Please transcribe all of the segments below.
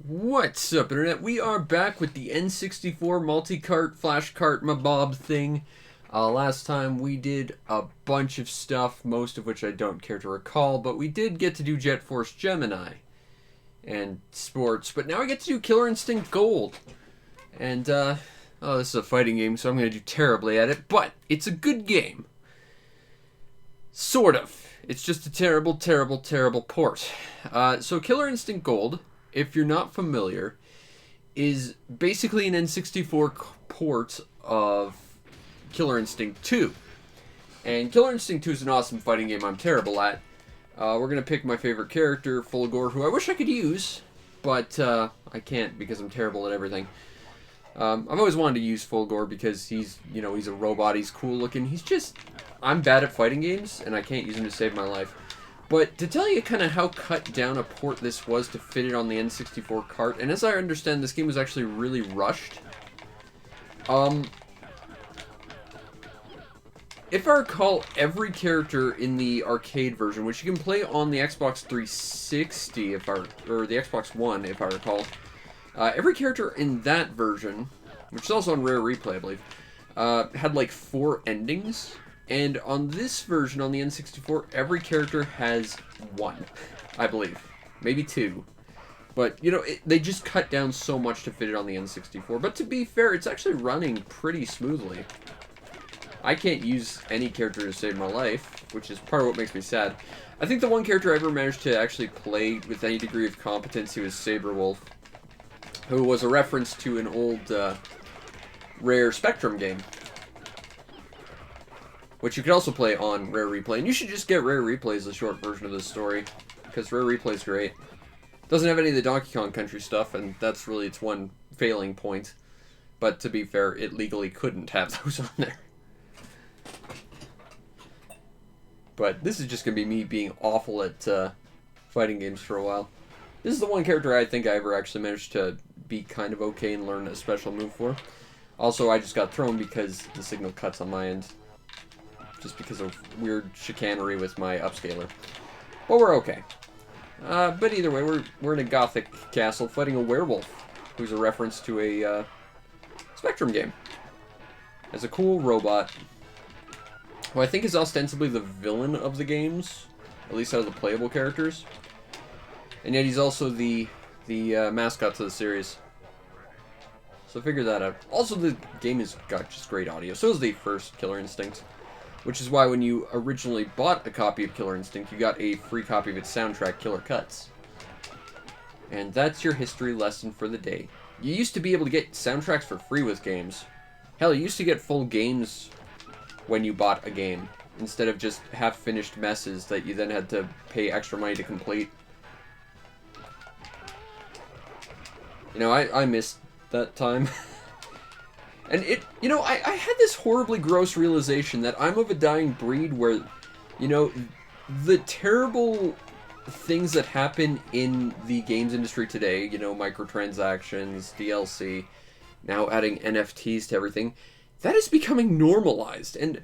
What's up, Internet? We are back with the N64 multi-cart, flash cart, mabob thing. Last time we did a bunch of stuff, most of which I don't care to recall, but we did get to do Jet Force Gemini and sports, but now I get to do Killer Instinct Gold. And, oh, this is a fighting game, so I'm going to do terribly at it, but it's a good game. Sort of. It's just a terrible, terrible, terrible port. So Killer Instinct Gold, if you're not familiar, is basically an N64 port of Killer Instinct 2. And Killer Instinct 2 is an awesome fighting game I'm terrible at. We're going to pick my favorite character, Fulgore, who I wish I could use, but I can't because I'm terrible at everything. I've always wanted to use Fulgore because he's a robot, he's cool looking. I'm bad at fighting games, and I can't use him to save my life. But to tell you kind of how cut down a port this was to fit it on the N64 cart, and as I understand, this game was actually really rushed. If I recall, every character in the arcade version, which you can play on the Xbox 360, or the Xbox One, if I recall, every character in that version, which is also on Rare Replay, I believe, had like 4 endings. And on this version, on the N64, every character has 1, I believe. Maybe 2. But, they just cut down so much to fit it on the N64. But to be fair, it's actually running pretty smoothly. I can't use any character to save my life, which is part of what makes me sad. I think the one character I ever managed to actually play with any degree of competency was Saberwolf, who was a reference to an old Rare Spectrum game, which you could also play on Rare Replay. And you should just get Rare Replay as a short version of this story, because Rare Replay is great. Doesn't have any of the Donkey Kong Country stuff, and that's really its one failing point. But to be fair, it legally couldn't have those on there. But this is just going to be me being awful at fighting games for a while. This is the one character I think I ever actually managed to be kind of okay and learn a special move for. Also, I just got thrown because the signal cuts on my end. Just because of weird chicanery with my upscaler. But we're okay. But either way, we're in a gothic castle fighting a werewolf, who's a reference to a Spectrum game. As a cool robot, who I think is ostensibly the villain of the games, at least out of the playable characters. And yet he's also the mascot to the series. So figure that out. Also, the game has got just great audio. So is the first Killer Instinct. Which is why when you originally bought a copy of Killer Instinct, you got a free copy of its soundtrack, Killer Cuts. And that's your history lesson for the day. You used to be able to get soundtracks for free with games. Hell, you used to get full games when you bought a game, instead of just half-finished messes that you then had to pay extra money to complete. I missed that time. And I had this horribly gross realization that I'm of a dying breed where, the terrible things that happen in the games industry today, microtransactions, DLC, now adding NFTs to everything, that is becoming normalized. And,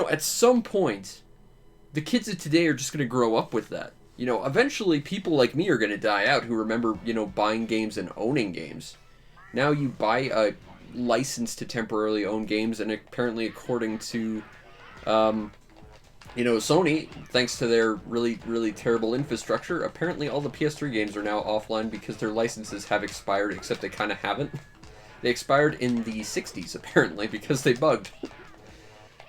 at some point, the kids of today are just going to grow up with that. Eventually people like me are going to die out who remember, buying games and owning games. Now you buy a license to temporarily own games, and apparently according to Sony, thanks to their really, really terrible infrastructure, apparently all the PS3 games are now offline because their licenses have expired, except they kind of haven't. They expired in the 60s, apparently, because they bugged.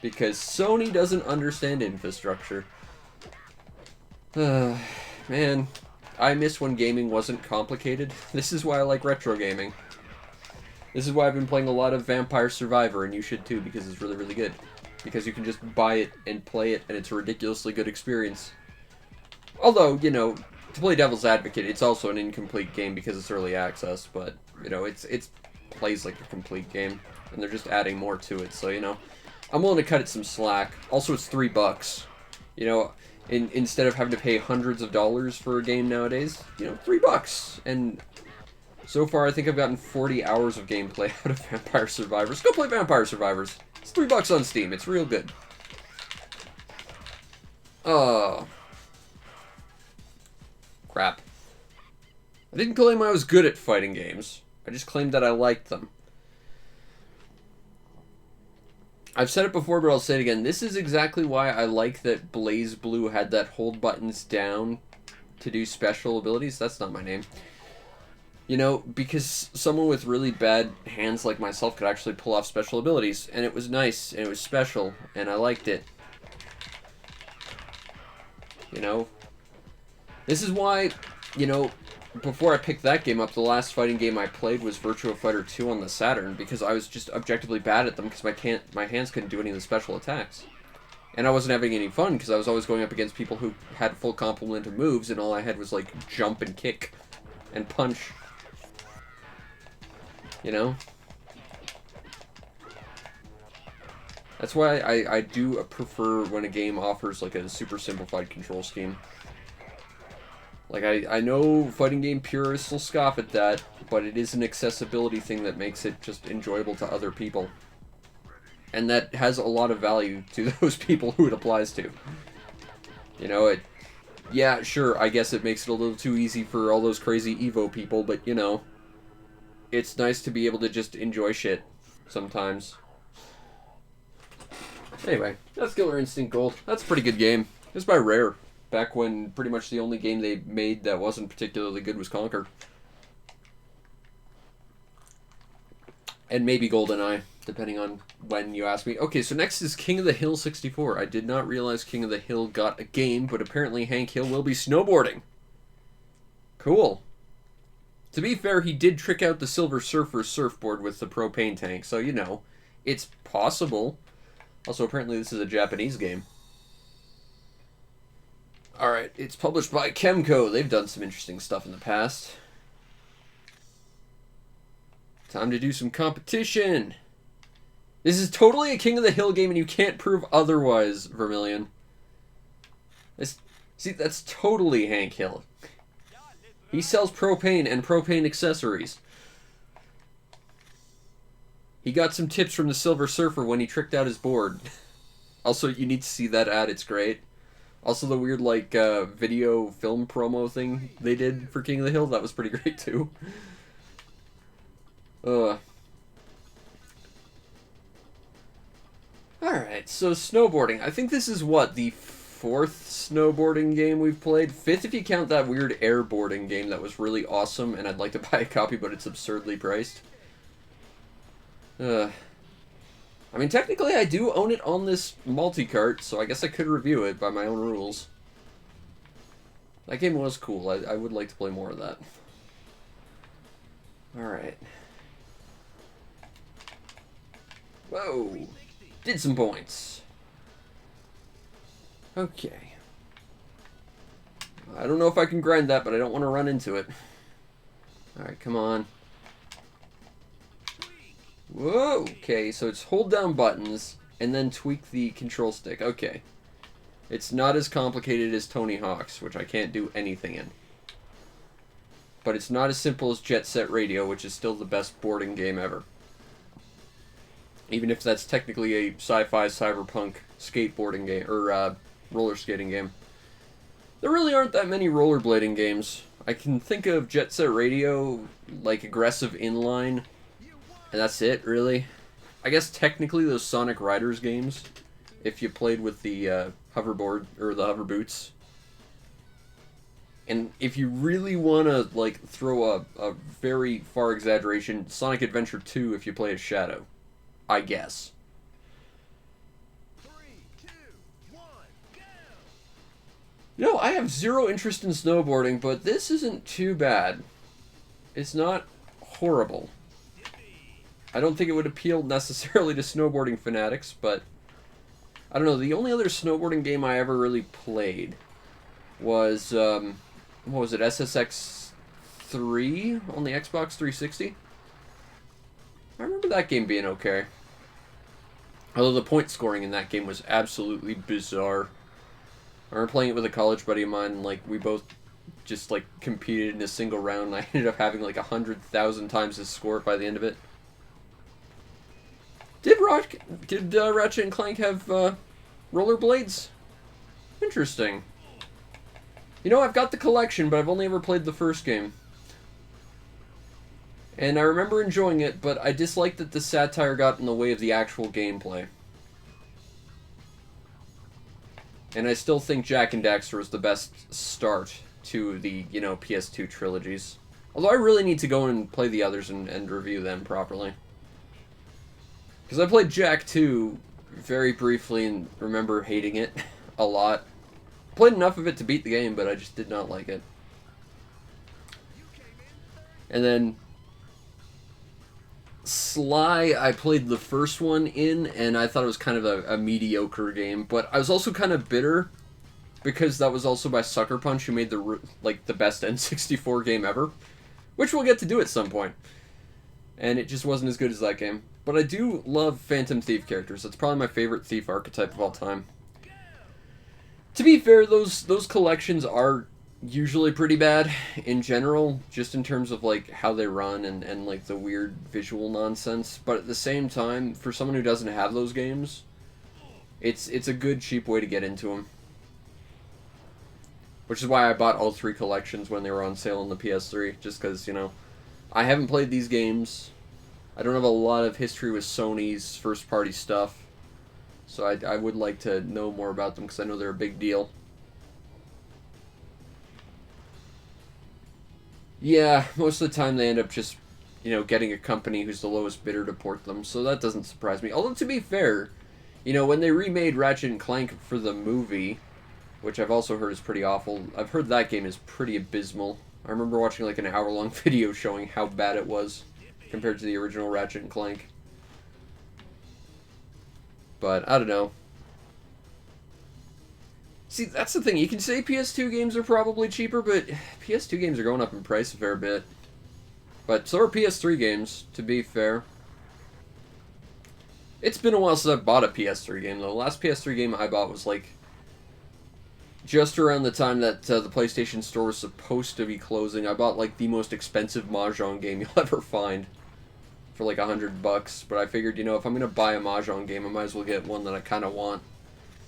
Because Sony doesn't understand infrastructure. Man, I miss when gaming wasn't complicated. This is why I like retro gaming. This is why I've been playing a lot of Vampire Survivor, and you should too, because it's really, really good. Because you can just buy it and play it, and it's a ridiculously good experience. Although, to play Devil's Advocate, it's also an incomplete game because it's early access, but, it plays like a complete game, and they're just adding more to it, so, I'm willing to cut it some slack. Also, it's $3. Instead of having to pay hundreds of dollars for a game nowadays, $3. And so far, I think I've gotten 40 hours of gameplay out of Vampire Survivors. Go play Vampire Survivors. It's $3 on Steam. It's real good. Oh. Crap. I didn't claim I was good at fighting games. I just claimed that I liked them. I've said it before, but I'll say it again. This is exactly why I like that Blaze Blue had that hold buttons down to do special abilities. That's not my name. You know, because someone with really bad hands like myself could actually pull off special abilities. And it was nice, and it was special, and I liked it. You know? This is why, you know, before I picked that game up, the last fighting game I played was Virtua Fighter 2 on the Saturn, because I was just objectively bad at them, because my hands couldn't do any of the special attacks. And I wasn't having any fun, because I was always going up against people who had full complement of moves, and all I had was, like, jump and kick and punch. You know? That's why I do prefer when a game offers, like, a super simplified control scheme. Like, I know fighting game purists will scoff at that, but it is an accessibility thing that makes it just enjoyable to other people. And that has a lot of value to those people who it applies to. You know, yeah, sure, I guess it makes it a little too easy for all those crazy Evo people, but, you know, it's nice to be able to just enjoy shit sometimes. Anyway, that's Killer Instinct Gold. That's a pretty good game. It was by Rare, back when pretty much the only game they made that wasn't particularly good was Conquer. And maybe GoldenEye, depending on when you ask me. Okay, so next is King of the Hill 64. I did not realize King of the Hill got a game, but apparently Hank Hill will be snowboarding. Cool. To be fair, he did trick out the Silver Surfer surfboard with the propane tank, so, you know, it's possible. Also, apparently this is a Japanese game. Alright, it's published by Kemco. They've done some interesting stuff in the past. Time to do some competition. This is totally a King of the Hill game, and you can't prove otherwise, Vermilion. See, that's totally Hank Hill. He sells propane and propane accessories. He got some tips from the Silver Surfer when he tricked out his board. Also, you need to see that ad, it's great. Also, the weird, like, video film promo thing they did for King of the Hill, that was pretty great, too. Alright, so snowboarding. I think this is, what, the 4th snowboarding game we've played? 5th if you count that weird airboarding game that was really awesome, and I'd like to buy a copy, but it's absurdly priced. I mean, technically I do own it on this multi-cart, so I guess I could review it by my own rules. That game was cool. I would like to play more of that. Alright. Whoa! Did some points. Okay. I don't know if I can grind that, but I don't want to run into it. Alright, come on. Whoa! Okay, so it's hold down buttons, and then tweak the control stick. Okay. It's not as complicated as Tony Hawk's, which I can't do anything in. But it's not as simple as Jet Set Radio, which is still the best boarding game ever. Even if that's technically a sci-fi cyberpunk skateboarding game, or roller skating game. There really aren't that many rollerblading games. I can think of Jet Set Radio, like aggressive inline, and that's it, really. I guess technically those Sonic Riders games, if you played with the hoverboard, or the hover boots. And if you really want to, like, throw a very far exaggeration, Sonic Adventure 2 if you play as Shadow. I guess. 3, 2, 1, go! You know, I have zero interest in snowboarding, but this isn't too bad. It's not horrible. I don't think it would appeal necessarily to snowboarding fanatics, but I don't know. The only other snowboarding game I ever really played was, what was it, SSX 3 on the Xbox 360? I remember that game being okay. Although the point scoring in that game was absolutely bizarre. I remember playing it with a college buddy of mine, and, like, we both just, like, competed in a single round, and I ended up having, like, 100,000 times his score by the end of it. Did Ratchet and Clank have rollerblades? Interesting. You know, I've got the collection, but I've only ever played the first game. And I remember enjoying it, but I disliked that the satire got in the way of the actual gameplay. And I still think Jak and Daxter was the best start to the, you know, PS2 trilogies. Although I really need to go and play the others and review them properly. Because I played Jak 2 very briefly and remember hating it a lot. Played enough of it to beat the game, but I just did not like it. And then Sly, I played the first one in, and I thought it was kind of a mediocre game. But I was also kind of bitter because that was also by Sucker Punch, who made the best N64 game ever, which we'll get to do at some point. And it just wasn't as good as that game. But I do love Phantom Thief characters. That's probably my favorite thief archetype of all time. To be fair, those collections are usually pretty bad in general, just in terms of like how they run and like the weird visual nonsense. But at the same time, for someone who doesn't have those games, it's a good cheap way to get into them. Which is why I bought all 3 collections when they were on sale on the PS3, just because, you know, I haven't played these games. I don't have a lot of history with Sony's first-party stuff, so I would like to know more about them because I know they're a big deal. Yeah, most of the time they end up just, you know, getting a company who's the lowest bidder to port them, so that doesn't surprise me. Although, to be fair, you know, when they remade Ratchet & Clank for the movie, which I've also heard is pretty awful, I've heard that game is pretty abysmal. I remember watching like an hour-long video showing how bad it was compared to the original Ratchet & Clank. But, I don't know. See, that's the thing. You can say PS2 games are probably cheaper, but PS2 games are going up in price a fair bit. But so are PS3 games, to be fair. It's been a while since I bought a PS3 game, though. The last PS3 game I bought was, like, just around the time that the PlayStation Store was supposed to be closing. I bought, like, the most expensive Mahjong game you'll ever find for, like, $100. But I figured, you know, if I'm going to buy a Mahjong game, I might as well get one that I kind of want.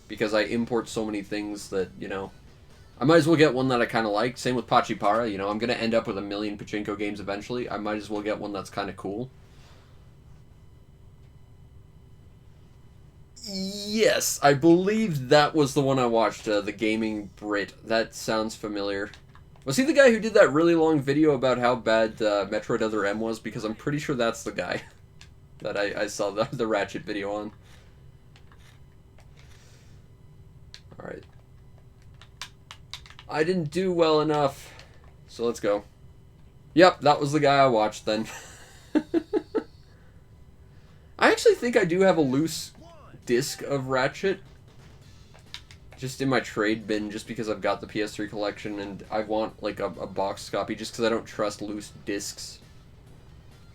Because I import so many things that, you know, I might as well get one that I kind of like. Same with Pachipara, you know, I'm going to end up with a million pachinko games eventually. I might as well get one that's kind of cool. Yes, I believe that was the one I watched, the Gaming Brit. That sounds familiar. Was he the guy who did that really long video about how bad Metroid Other M was? Because I'm pretty sure that's the guy that I saw the Ratchet video on. Alright. I didn't do well enough, so let's go. Yep, that was the guy I watched then. I actually think I do have a loose disc of Ratchet just in my trade bin, just because I've got the PS3 collection and I want like a box copy just because I don't trust loose discs.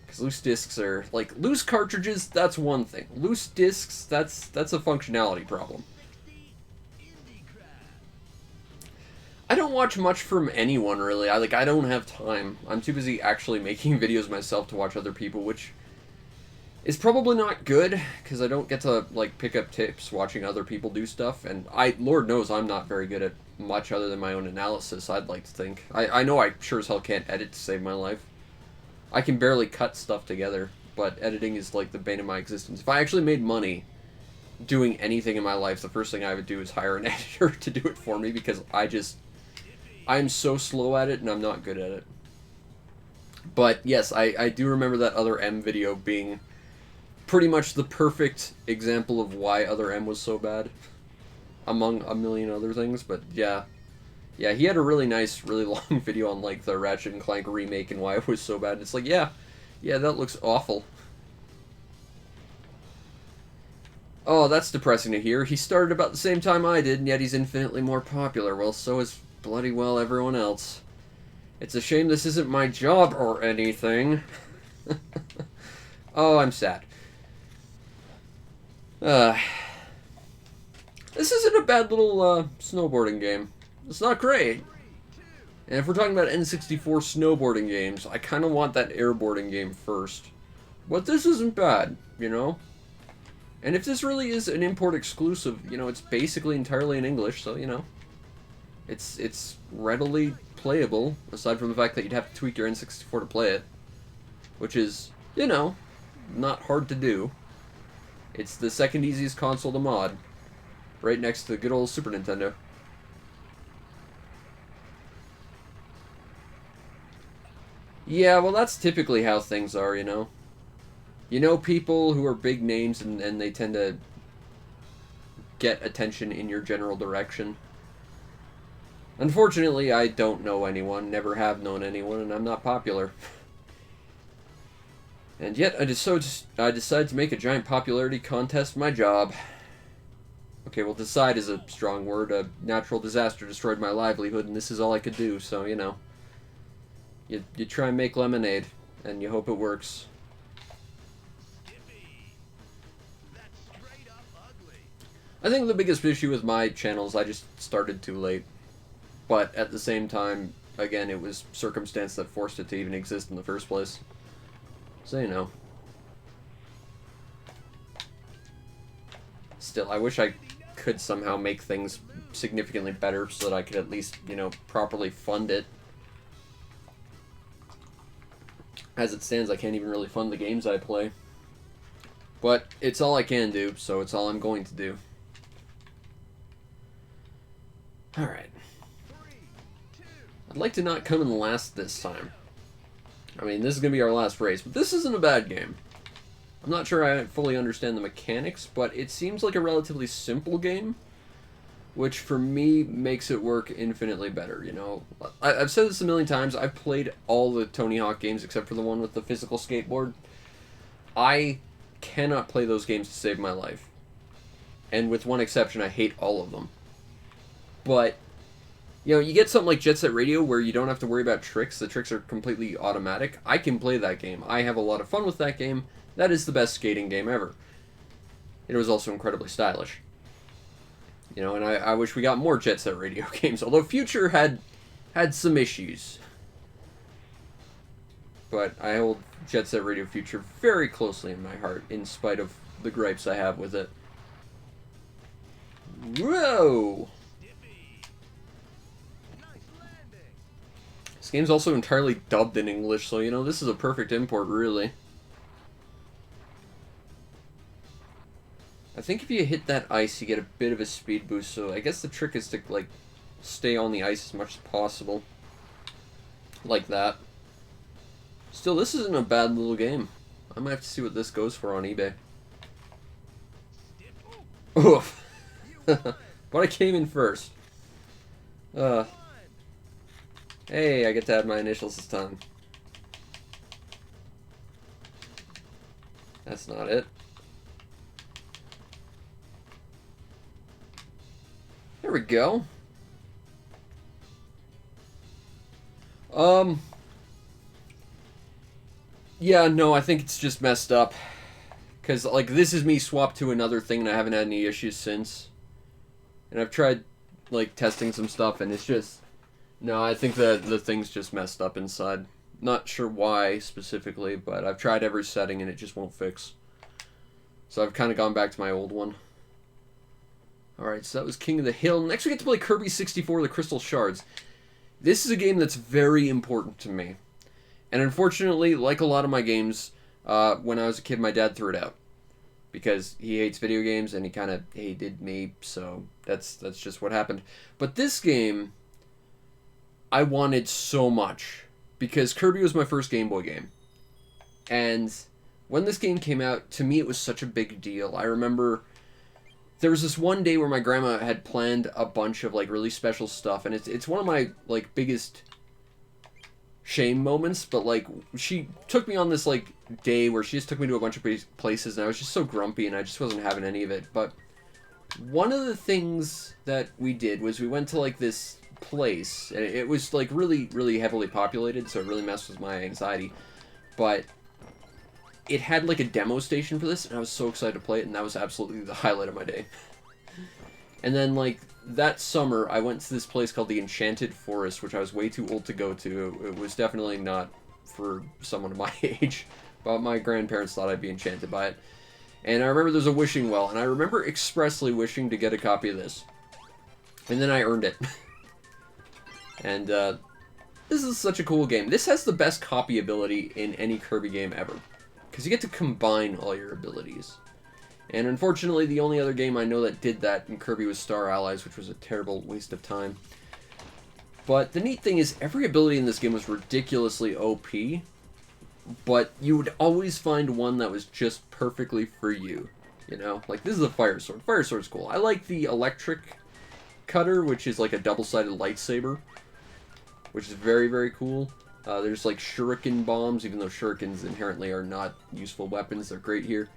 Because loose discs are like loose cartridges, that's one thing. Loose discs, that's a functionality problem. I don't watch much from anyone really. I don't have time. I'm too busy actually making videos myself to watch other people, which is probably not good, because I don't get to, like, pick up tips watching other people do stuff, and Lord knows I'm not very good at much other than my own analysis, I'd like to think. I know I sure as hell can't edit to save my life. I can barely cut stuff together, but editing is, like, the bane of my existence. If I actually made money doing anything in my life, the first thing I would do is hire an editor to do it for me, because I'm so slow at it, and I'm not good at it. But, yes, I do remember that Other M video being pretty much the perfect example of why Other M was so bad, among a million other things, but yeah. Yeah, he had a really nice, really long video on, like, the Ratchet & Clank remake and why it was so bad. It's like, yeah, that looks awful. Oh, that's depressing to hear. He started about the same time I did, and yet he's infinitely more popular. Well, so is bloody well everyone else. It's a shame this isn't my job or anything. Oh, I'm sad. This isn't a bad little snowboarding game. It's not great. And if we're talking about N64 snowboarding games, I kind of want that airboarding game first. But this isn't bad, you know? And if this really is an import exclusive, you know, it's basically entirely in English, so, you know, it's readily playable, aside from the fact that you'd have to tweak your N64 to play it. which is, you know, not hard to do. It's the second easiest console to mod, right next to the good old Super Nintendo. Yeah, well, that's typically how things are, you know. You know people who are big names and they tend to get attention in your general direction. Unfortunately, I don't know anyone, never have known anyone, and I'm not popular. And yet, I decided to make a giant popularity contest my job. Okay, well, decide is a strong word. A natural disaster destroyed my livelihood, and this is all I could do, so, you know. You try and make lemonade, and you hope it works. That's straight up ugly. I think the biggest issue with my channel is I just started too late. But at the same time, again, it was circumstance that forced it to even exist in the first place. So, you know. Still, I wish I could somehow make things significantly better so that I could at least, you know, properly fund it. As it stands, I can't even really fund the games I play. But it's all I can do, so it's all I'm going to do. Alright. I'd like to not come in last this time. I mean, this is going to be our last race, but this isn't a bad game. I'm not sure I fully understand the mechanics, but it seems like a relatively simple game, which for me makes it work infinitely better, you know. I've said this a million times, I've played all the Tony Hawk games except for the one with the physical skateboard. I cannot play those games to save my life. And with one exception, I hate all of them. But, you know, you get something like Jet Set Radio where you don't have to worry about tricks. The tricks are completely automatic. I can play that game. I have a lot of fun with that game. That is the best skating game ever. It was also incredibly stylish. You know, and I wish we got more Jet Set Radio games. Although Future had some issues. But I hold Jet Set Radio Future very closely in my heart, in spite of the gripes I have with it. Whoa! This game's also entirely dubbed in English, so, you know, this is a perfect import, really. I think if you hit that ice, you get a bit of a speed boost, so I guess the trick is to, like, stay on the ice as much as possible. Like that. Still, this isn't a bad little game. I might have to see what this goes for on eBay. Oof. But I came in first. Hey, I get to add my initials this time. That's not it. There we go. Yeah, no, I think it's just messed up. Because, like, this is me swapped to another thing and I haven't had any issues since. And I've tried, like, testing some stuff and it's just... No, I think the thing's just messed up inside. Not sure why, specifically, but I've tried every setting and it just won't fix. So I've kind of gone back to my old one. Alright, so that was King of the Hill. Next we get to play Kirby 64, The Crystal Shards. This is a game that's very important to me. And unfortunately, like a lot of my games, when I was a kid, my dad threw it out. Because he hates video games and he kind of hated me, so that's just what happened. But this game, I wanted so much. Because Kirby was my first Game Boy game. And when this game came out, to me it was such a big deal. I remember... There was this one day where my grandma had planned a bunch of, like, really special stuff, and it's one of my, like, biggest shame moments, but, like, she took me on this, like, day where she just took me to a bunch of places, and I was just so grumpy, and I just wasn't having any of it, but one of the things that we did was we went to, like, this place, and it was, like, really, really heavily populated, so it really messed with my anxiety, but... It had, like, a demo station for this, and I was so excited to play it, and that was absolutely the highlight of my day. And then, like, that summer, I went to this place called the Enchanted Forest, which I was way too old to go to. It was definitely not for someone of my age, but my grandparents thought I'd be enchanted by it. And I remember there's a wishing well, and I remember expressly wishing to get a copy of this. And then I earned it. And, This is such a cool game. This has the best copy ability in any Kirby game ever. Because you get to combine all your abilities. And unfortunately, the only other game I know that did that in Kirby was Star Allies, which was a terrible waste of time. But the neat thing is, every ability in this game was ridiculously OP, but you would always find one that was just perfectly for you. You know? Like, this is a Fire Sword. Fire Sword's cool. I like the Electric Cutter, which is like a double-sided lightsaber, which is very, very cool. There's like shuriken bombs, even though shurikens inherently are not useful weapons. They're great here.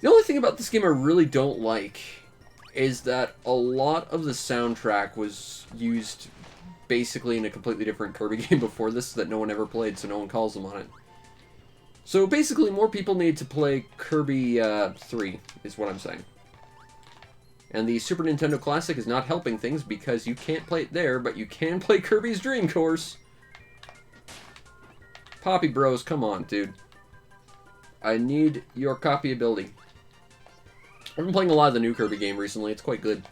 The only thing about this game I really don't like is that a lot of the soundtrack was used basically in a completely different Kirby game before this that no one ever played, so no one calls them on it. So basically, more people need to play Kirby 3, is what I'm saying. And the Super Nintendo Classic is not helping things because you can't play it there, but you can play Kirby's Dream Course. Poppy Bros, come on, dude. I need your copy ability. I've been playing a lot of the new Kirby game recently. It's quite good.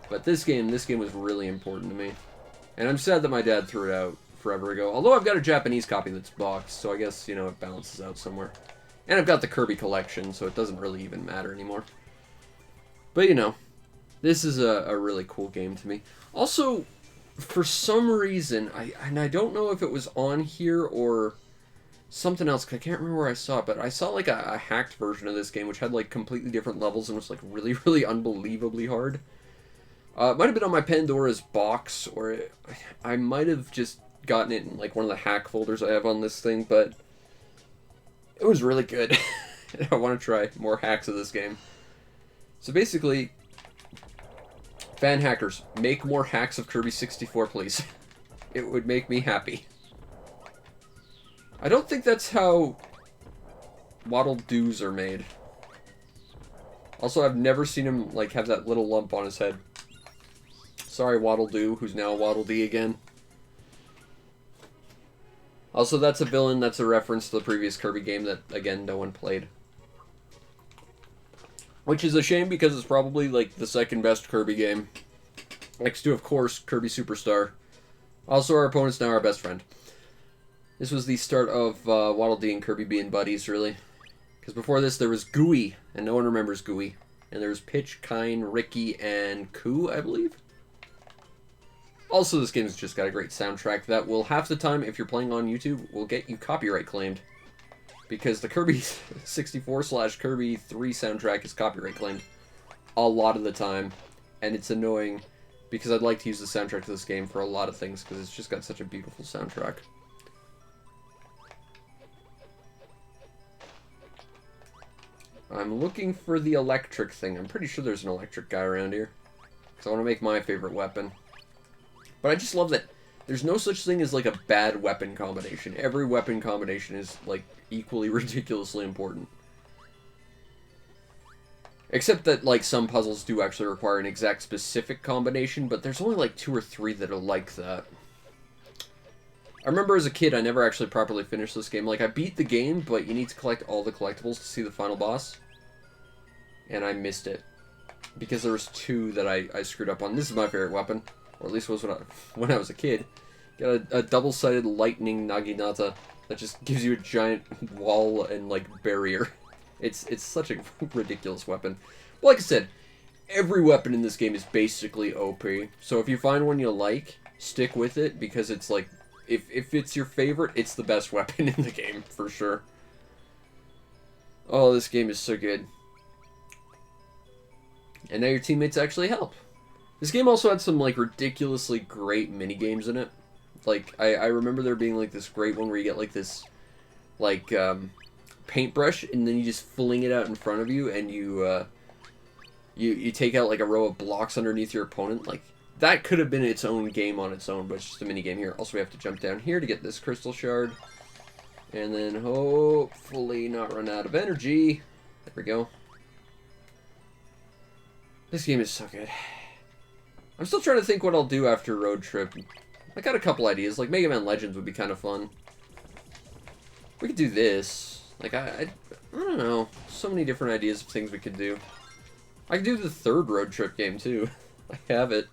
But this game was really important to me. And I'm sad that my dad threw it out forever ago. Although I've got a Japanese copy that's boxed, so I guess, you know, it balances out somewhere. And I've got the Kirby collection, so it doesn't really even matter anymore. But, you know, this is a really cool game to me. Also, for some reason, I don't know if it was on here or something else, 'cause I can't remember where I saw it, but I saw like a hacked version of this game, which had like completely different levels and was like really, really unbelievably hard. It might have been on my Pandora's box, or I might have just gotten it in like one of the hack folders I have on this thing, but it was really good. And I want to try more hacks of this game. So basically, fan hackers, make more hacks of Kirby 64, please. It would make me happy. I don't think that's how Waddle Doos are made. Also, I've never seen him like have that little lump on his head. Sorry, Waddle Doo, who's now Waddle Dee again. Also, that's a villain. That's a reference to the previous Kirby game that, again, no one played. Which is a shame because it's probably like the second best Kirby game. Next to, of course, Kirby Superstar. Also, our opponent's now our best friend. This was the start of Waddle Dee and Kirby being buddies, really. Because before this, there was Gooey, and no one remembers Gooey. And there was Pitch, Kine, Ricky, and Koo, I believe. Also, this game's just got a great soundtrack that will, half the time, if you're playing on YouTube, will get you copyright claimed. Because the Kirby 64/Kirby 3 soundtrack is copyright claimed a lot of the time. And it's annoying because I'd like to use the soundtrack to this game for a lot of things because it's just got such a beautiful soundtrack. I'm looking for the electric thing. I'm pretty sure there's an electric guy around here. Because I want to make my favorite weapon. But I just love that there's no such thing as like a bad weapon combination. Every weapon combination is like equally ridiculously important. Except that like some puzzles do actually require an exact specific combination, but there's only like 2 or 3 that are like that. I remember as a kid I never actually properly finished this game. Like I beat the game, but you need to collect all the collectibles to see the final boss. And I missed it. Because there was 2 that I screwed up on. This is my favorite weapon. Or at least was when I was a kid. Got a double-sided lightning Naginata that just gives you a giant wall and, like, barrier. It's such a ridiculous weapon. But like I said, every weapon in this game is basically OP. So if you find one you like, stick with it, because it's like, if it's your favorite, it's the best weapon in the game, for sure. Oh, this game is so good. And now your teammates actually help. This game also had some, like, ridiculously great minigames in it. Like, I remember there being, like, this great one where you get, like, this, like, paintbrush, and then you just fling it out in front of you, and you take out, like, a row of blocks underneath your opponent. Like, that could have been its own game on its own, but it's just a minigame here. Also, we have to jump down here to get this crystal shard. And then, hopefully not run out of energy. There we go. This game is so good. I'm still trying to think what I'll do after Road Trip. I got a couple ideas. Like, Mega Man Legends would be kind of fun. We could do this. Like, I don't know. So many different ideas of things we could do. I could do the 3rd Road Trip game, too. I have it.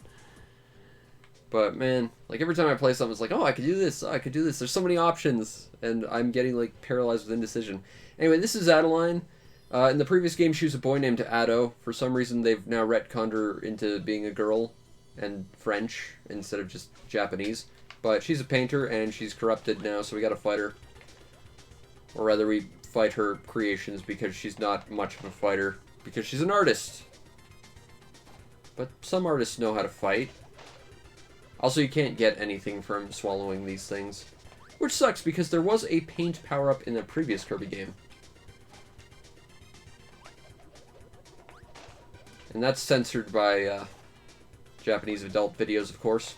But man, like every time I play something, it's like, oh, I could do this, oh, I could do this. There's so many options, and I'm getting like paralyzed with indecision. Anyway, this is Adeline. In the previous game, she was a boy named Ado. For some reason, they've now retconned her into being a girl and French instead of just Japanese. But she's a painter, and she's corrupted now, so we gotta fight her. Or rather, we fight her creations because she's not much of a fighter, because she's an artist. But some artists know how to fight. Also, you can't get anything from swallowing these things. Which sucks, because there was a paint power-up in the previous Kirby game. And that's censored by Japanese adult videos, of course.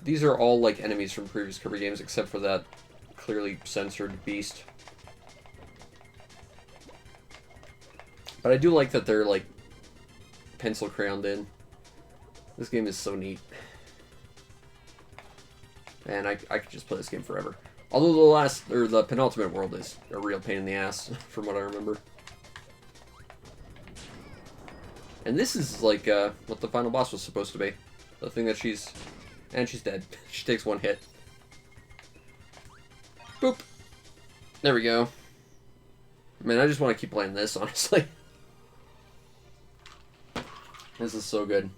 These are all like enemies from previous Kirby games, except for that clearly censored beast. But I do like that they're like pencil crayoned in. This game is so neat. And I could just play this game forever. Although the penultimate world is a real pain in the ass, from what I remember. And this is like what the final boss was supposed to be. The thing that she's... And she's dead. She takes one hit. Boop. There we go. Man, I just want to keep playing this, honestly. This is so good.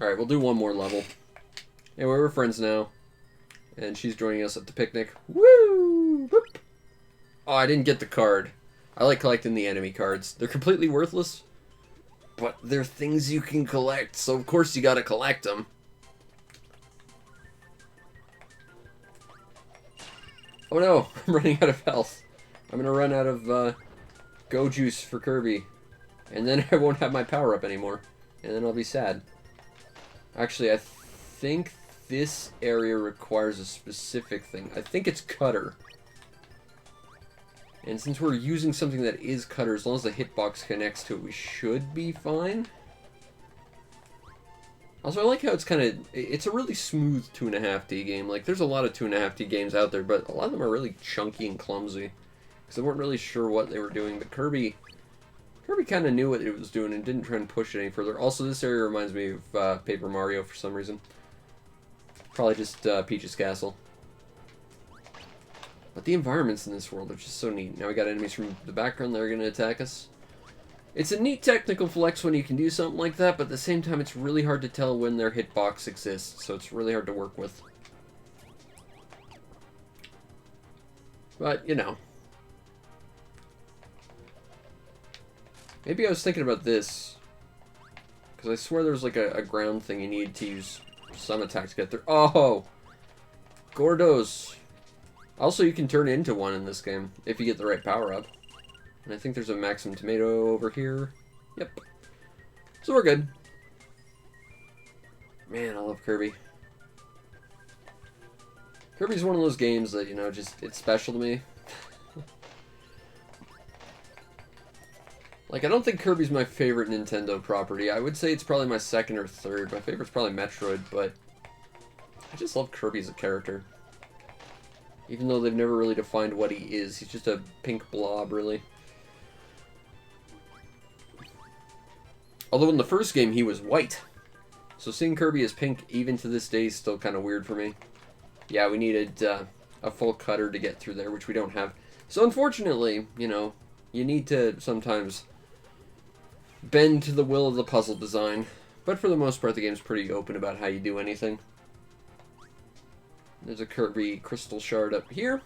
Alright, we'll do one more level. Anyway, we're friends now. And she's joining us at the picnic. Woo! Boop. Oh, I didn't get the card. I like collecting the enemy cards. They're completely worthless. But they're things you can collect, so of course you gotta collect them. Oh no, I'm running out of health. I'm gonna run out of Go Juice for Kirby. And then I won't have my power up anymore. And then I'll be sad. Actually, I think this area requires a specific thing. I think it's Cutter. And since we're using something that is Cutter, as long as the hitbox connects to it, we should be fine. Also, I like how it's kind of... It's a really smooth 2.5D game. Like, there's a lot of 2.5D games out there, but a lot of them are really chunky and clumsy. Because they weren't really sure what they were doing, but Kirby kind of knew what it was doing and didn't try and push it any further. Also, this area reminds me of Paper Mario for some reason. Probably just Peach's Castle. But the environments in this world are just so neat. Now we got enemies from the background that are going to attack us. It's a neat technical flex when you can do something like that, but at the same time it's really hard to tell when their hitbox exists, so it's really hard to work with. But, you know. Maybe I was thinking about this. Because I swear there's like a ground thing you need to use some attack to get there. Oh! Gordos! Also, you can turn into one in this game, if you get the right power-up. And I think there's a Maxim Tomato over here. Yep. So we're good. Man, I love Kirby. Kirby's one of those games that, you know, just, it's special to me. Like, I don't think Kirby's my favorite Nintendo property. I would say it's probably my second or third. My favorite's probably Metroid, but I just love Kirby as a character. Even though they've never really defined what he is. He's just a pink blob, really. Although in the first game, he was white. So seeing Kirby as pink, even to this day, is still kind of weird for me. Yeah, we needed a full Cutter to get through there, which we don't have. So unfortunately, you know, you need to sometimes bend to the will of the puzzle design. But for the most part, the game's pretty open about how you do anything. There's a Kirby crystal shard up here.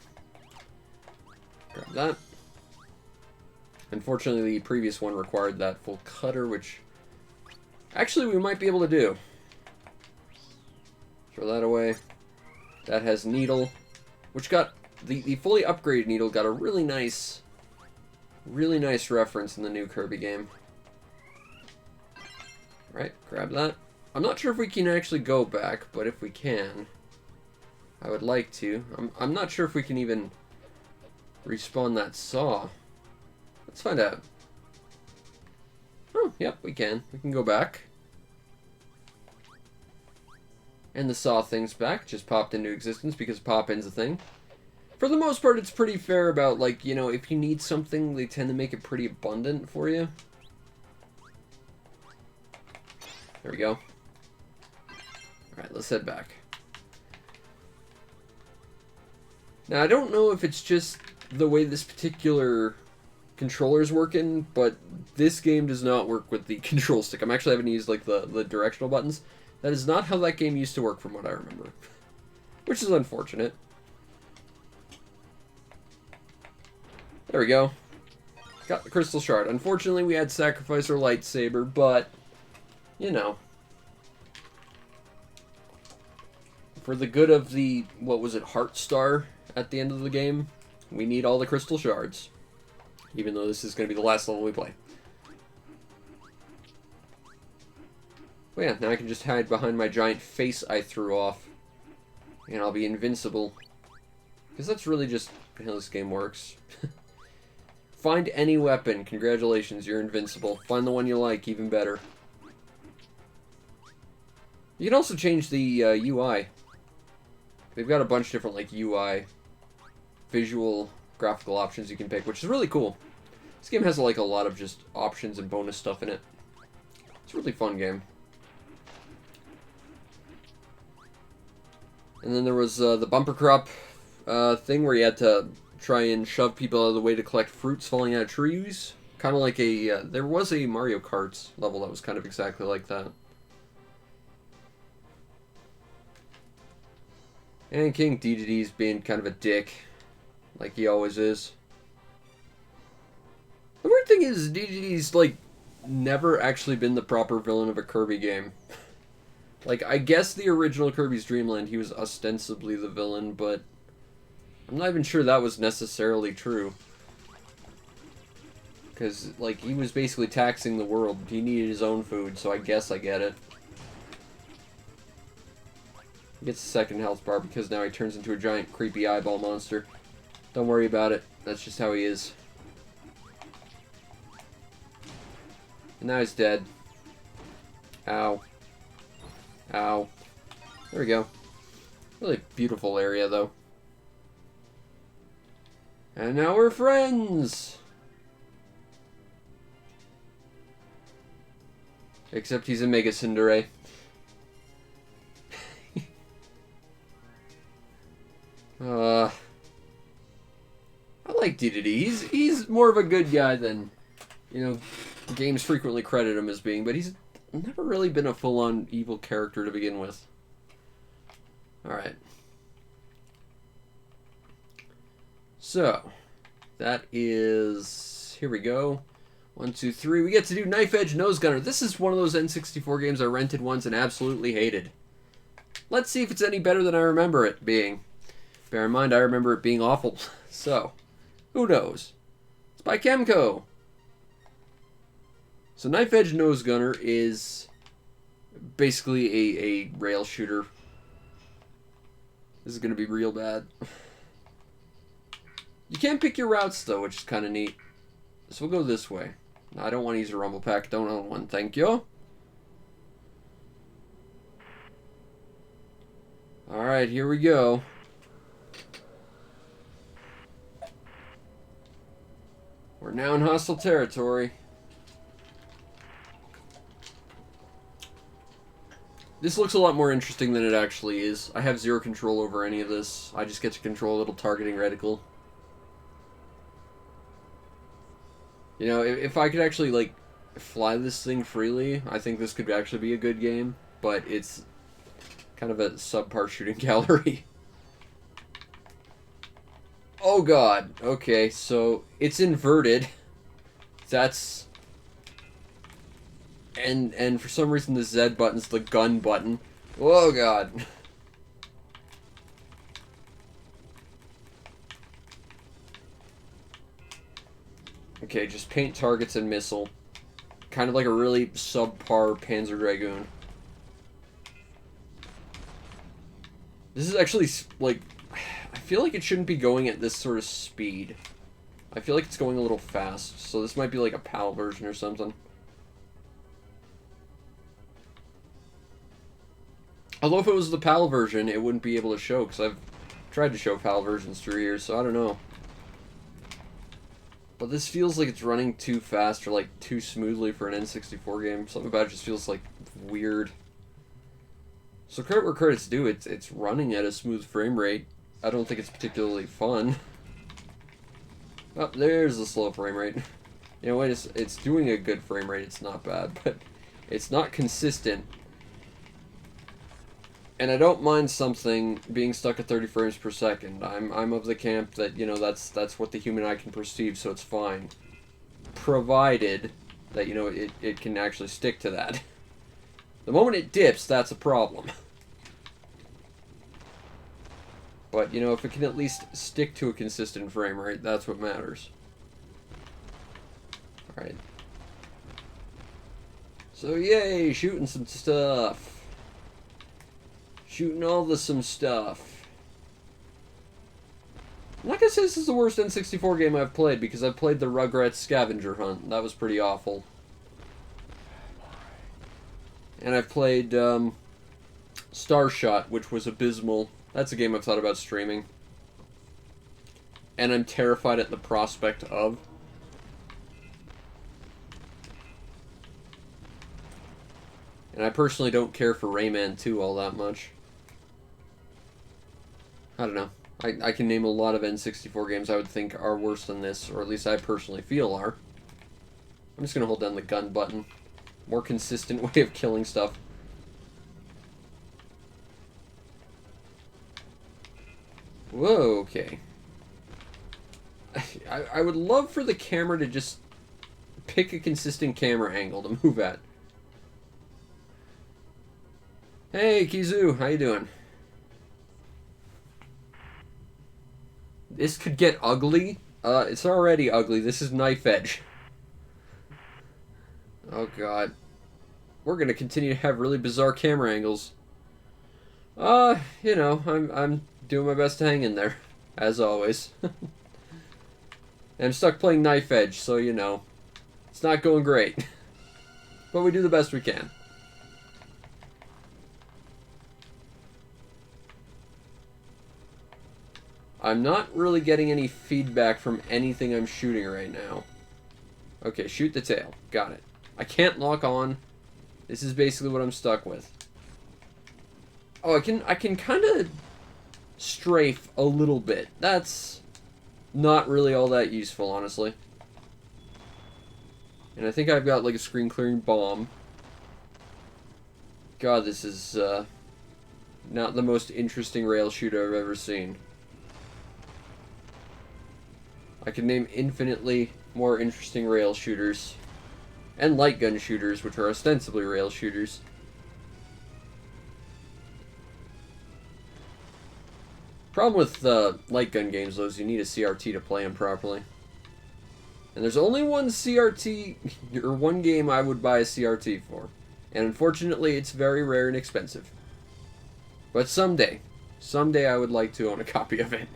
Grab that. Unfortunately, the previous one required that full Cutter, which actually we might be able to do. Throw that away. That has Needle, which got the fully upgraded Needle got a really nice reference in the new Kirby game. Right, grab that. I'm not sure if we can actually go back, but if we can, I would like to. I'm not sure if we can even respawn that saw. Let's find out. Oh, yep, we can. We can go back. And the saw thing's back. Just popped into existence because pop-in's a thing. For the most part, it's pretty fair about, like, you know, if you need something, they tend to make it pretty abundant for you. There we go. Alright, let's head back. Now, I don't know if it's just the way this particular controller's working, but this game does not work with the control stick. I'm actually having to use, like, the directional buttons. That is not how that game used to work from what I remember. Which is unfortunate. There we go. Got the crystal shard. Unfortunately, we had to sacrifice our lightsaber, but, you know. For the good of the, what was it, Heart Star at the end of the game, we need all the crystal shards. Even though this is going to be the last level we play. Well, yeah, now I can just hide behind my giant face I threw off. And I'll be invincible. Because that's really just how this game works. Find any weapon. Congratulations, you're invincible. Find the one you like, even better. You can also change the UI. They've got a bunch of different, like, UI visual graphical options you can pick, which is really cool. This game has, like, a lot of just options and bonus stuff in it. It's a really fun game. And then there was the bumper crop thing where you had to try and shove people out of the way to collect fruits falling out of trees. Kind of like a... there was a Mario Kart level that was kind of exactly like that. And King Dedede's being kind of a dick. Like he always is. The weird thing is, Dedede's, like, never actually been the proper villain of a Kirby game. Like, I guess the original Kirby's Dream Land, he was ostensibly the villain, but I'm not even sure that was necessarily true. Because, like, he was basically taxing the world. He needed his own food, so I guess I get it. He gets a second health bar because now he turns into a giant creepy eyeball monster. Don't worry about it. That's just how he is. And now he's dead. Ow. Ow. There we go. Really beautiful area, though. And now we're friends! Except he's a Mega Tsundere. I like Dedede. He's more of a good guy than, you know, games frequently credit him as being, but he's never really been a full-on evil character to begin with. Alright. So, that is... here we go. 1, 2, 3. We get to do Knife Edge Nose Gunner. This is one of those N64 games I rented once and absolutely hated. Let's see if it's any better than I remember it being. Bear in mind, I remember it being awful. So, who knows? It's by Kemco. So Knife Edge Nose Gunner is basically a rail shooter. This is going to be real bad. You can't pick your routes, though, which is kind of neat. So we'll go this way. No, I don't want to use a rumble pack. Don't own one. Thank you. Alright, here we go. We're now in hostile territory. This looks a lot more interesting than it actually is. I have zero control over any of this. I just get to control a little targeting reticle. You know, if I could actually, like, fly this thing freely, I think this could actually be a good game. But it's kind of a subpar shooting gallery. Oh god. Okay, so it's inverted. That's... And for some reason the Z button's the gun button. Oh god. Okay, just paint targets and missile. Kind of like a really subpar Panzer Dragoon. This is actually, like... I feel like it shouldn't be going at this sort of speed. I feel like it's going a little fast, so this might be like a PAL version or something. Although if it was the PAL version, it wouldn't be able to show, because I've Tried to show PAL versions through here, so I don't know. But this feels like it's running too fast or like too smoothly for an N64 game. Something about it just feels like weird. So credit where credit's due, it's running at a smooth frame rate. I don't think it's particularly fun. Oh, there's the slow frame rate. You know what, it's doing a good frame rate, it's not bad, but it's not consistent. And I don't mind something being stuck at 30 frames per second. I'm of the camp that, you know, that's what the human eye can perceive, so it's fine. Provided that, you know, it can actually stick to that. The moment it dips, that's a problem. But, you know, if it can at least stick to a consistent frame rate, that's what matters. Alright. So, yay, shooting some stuff. Shooting all some stuff. I'm not gonna say this is the worst N64 game I've played, because I've played the Rugrats Scavenger Hunt. That was pretty awful. And I've played Starshot, which was abysmal. That's a game I've thought about streaming. And I'm terrified at the prospect of. And I personally don't care for Rayman 2 all that much. I don't know. I can name a lot of N64 games I would think are worse than this, or at least I personally feel are. I'm just going to hold down the gun button. More consistent way of killing stuff. Whoa, okay. I would love for the camera to just pick a consistent camera angle to move at. Hey, Kizu, how you doing? This could get ugly. It's already ugly. This is Knife Edge. Oh god. We're gonna continue to have really bizarre camera angles. You know, I'm doing my best to hang in there, as always. And I'm stuck playing Knife Edge, so you know, it's not going great. But we do the best we can. I'm not really getting any feedback from anything I'm shooting right now. Okay, shoot the tail. Got it. I can't lock on. This is basically what I'm stuck with. Oh, I can kind of strafe a little bit. That's not really all that useful, honestly. And I think I've got like a screen clearing bomb. God, this is not the most interesting rail shooter I've ever seen. I can name infinitely more interesting rail shooters. And light gun shooters, which are ostensibly rail shooters. Problem with light gun games, though, is you need a CRT to play them properly. And there's only one CRT, or one game I would buy a CRT for. And unfortunately, it's very rare and expensive. But someday I would like to own a copy of it.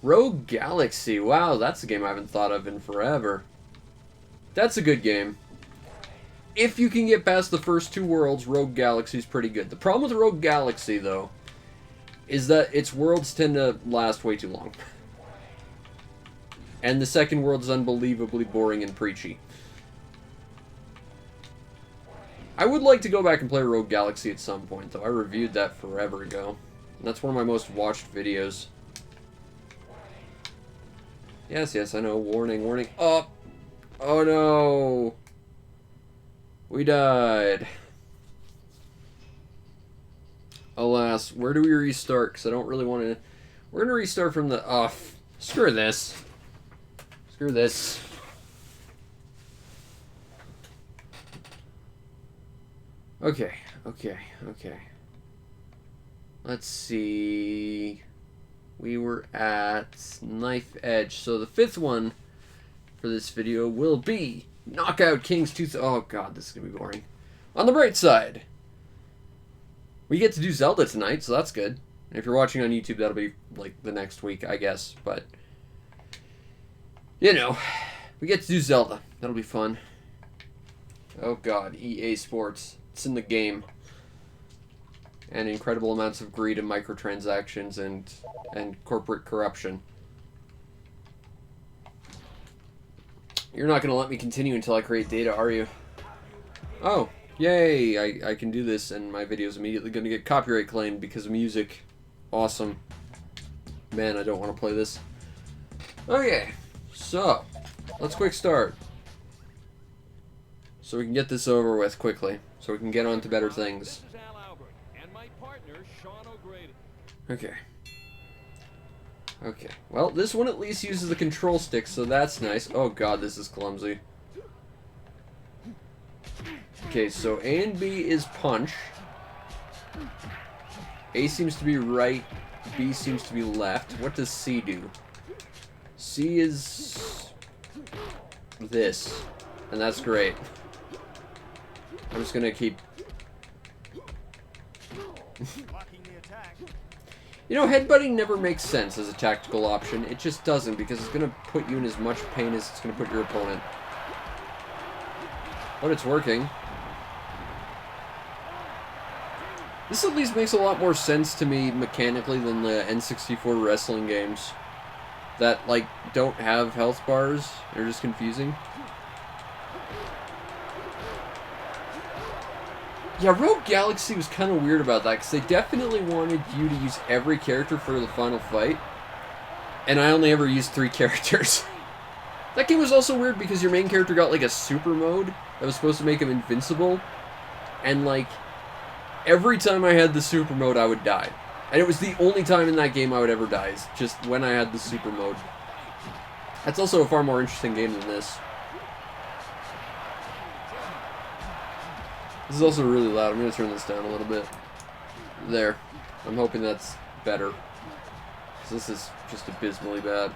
Rogue Galaxy. Wow, that's a game I haven't thought of in forever. That's a good game. If you can get past the first two worlds, Rogue Galaxy's pretty good. The problem with Rogue Galaxy, though, is that its worlds tend to last way too long. And the second world is unbelievably boring and preachy. I would like to go back and play Rogue Galaxy at some point, though. I reviewed that forever ago. And that's one of my most watched videos. Yes, I know. Warning, warning. Oh! Oh no! We died. Alas, where do we restart? Because I don't really want to... We're going to restart from the... Oh, screw this. Screw this. Okay. Let's see... We were at Knife Edge. So the fifth one for this video will be Knockout Kings 2... Oh god, this is going to be boring. On the bright side, we get to do Zelda tonight, so that's good. And if you're watching on YouTube, that'll be like the next week, I guess. But You know, we get to do Zelda. That'll be fun. Oh god, EA Sports. It's in the game. And incredible amounts of greed and microtransactions and corporate corruption. You're not going to let me continue until I create data, are you? Oh, yay! I can do this, and my video is immediately going to get copyright claimed because of music. Awesome. Man, I don't want to play this. Okay, so, let's quick start. So we can get this over with quickly. So we can get on to better things. Okay. Okay. Well, this one at least uses the control stick, so that's nice. Oh god, this is clumsy. Okay, so A and B is punch. A seems to be right. B seems to be left. What does C do? C is this. And that's great. I'm just gonna keep... You know, headbutting never makes sense as a tactical option. It just doesn't, because it's going to put you in as much pain as it's going to put your opponent. But it's working. This at least makes a lot more sense to me mechanically than the N64 wrestling games that, like, don't have health bars. They're just confusing. Yeah, Rogue Galaxy was kind of weird about that, because they definitely wanted you to use every character for the final fight, and I only ever used 3 characters. That game was also weird because your main character got, like, a super mode that was supposed to make him invincible, and, like, every time I had the super mode, I would die. And it was the only time in that game I would ever die, is just when I had the super mode. That's also a far more interesting game than this. This is also really loud. I'm going to turn this down a little bit. There. I'm hoping that's better. 'Cause this is just abysmally bad.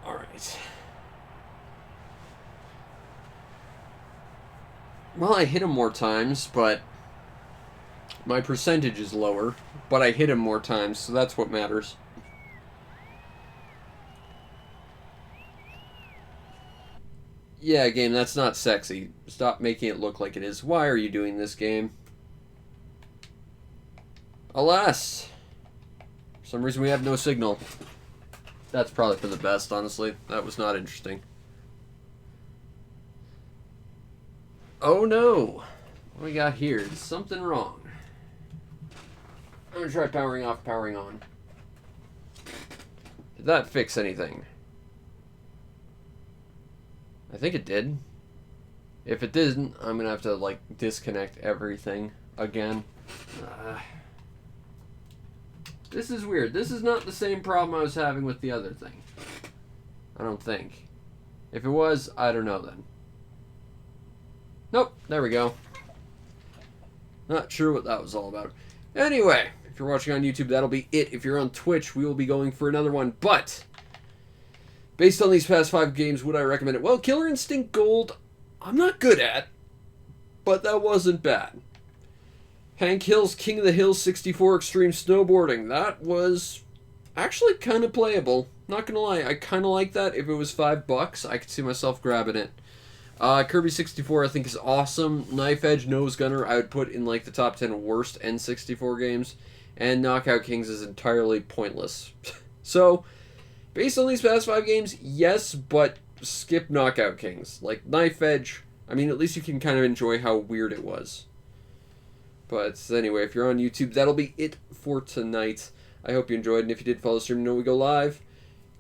Alright. Well, I hit him more times, but my percentage is lower. But I hit him more times, so that's what matters. Yeah, game, that's not sexy. Stop making it look like it is. Why are you doing this, game? Alas! For some reason we have no signal. That's probably for the best, honestly. That was not interesting. Oh no! What do we got here? Is something wrong? I'm gonna try powering off, powering on. Did that fix anything? I think it did. If it didn't, I'm gonna have to, like, disconnect everything again. This is weird. This is not the same problem I was having with the other thing. I don't think. If it was, I don't know then. Nope, there we go. Not sure what that was all about. Anyway, if you're watching on YouTube, that'll be it. If you're on Twitch, we will be going for another one. But, based on these past 5 games, would I recommend it? Well, Killer Instinct Gold, I'm not good at, but that wasn't bad. Hank Hill's King of the Hills 64 Extreme Snowboarding, that was actually kind of playable. Not gonna lie, I kind of like that. If it was $5, I could see myself grabbing it. Kirby 64 I think is awesome. Knife Edge Nose Gunner I would put in like the top 10 worst N64 games. And Knockout Kings is entirely pointless. So, based on these past 5 games, yes, but skip Knockout Kings. Like, Knife Edge, I mean, at least you can kind of enjoy how weird it was. But anyway, if you're on YouTube, that'll be it for tonight. I hope you enjoyed, and if you did follow the stream, you know we go live,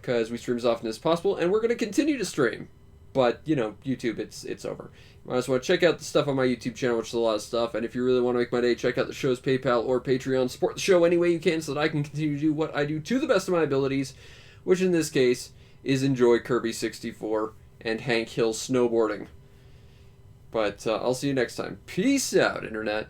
because we stream as often as possible, and we're going to continue to stream. But, you know, YouTube, it's over. You might as well check out the stuff on my YouTube channel, which is a lot of stuff. And if you really want to make my day, check out the show's PayPal or Patreon. Support the show any way you can so that I can continue to do what I do to the best of my abilities, which in this case is enjoy Kirby 64 and Hank Hill snowboarding. But I'll see you next time. Peace out, Internet.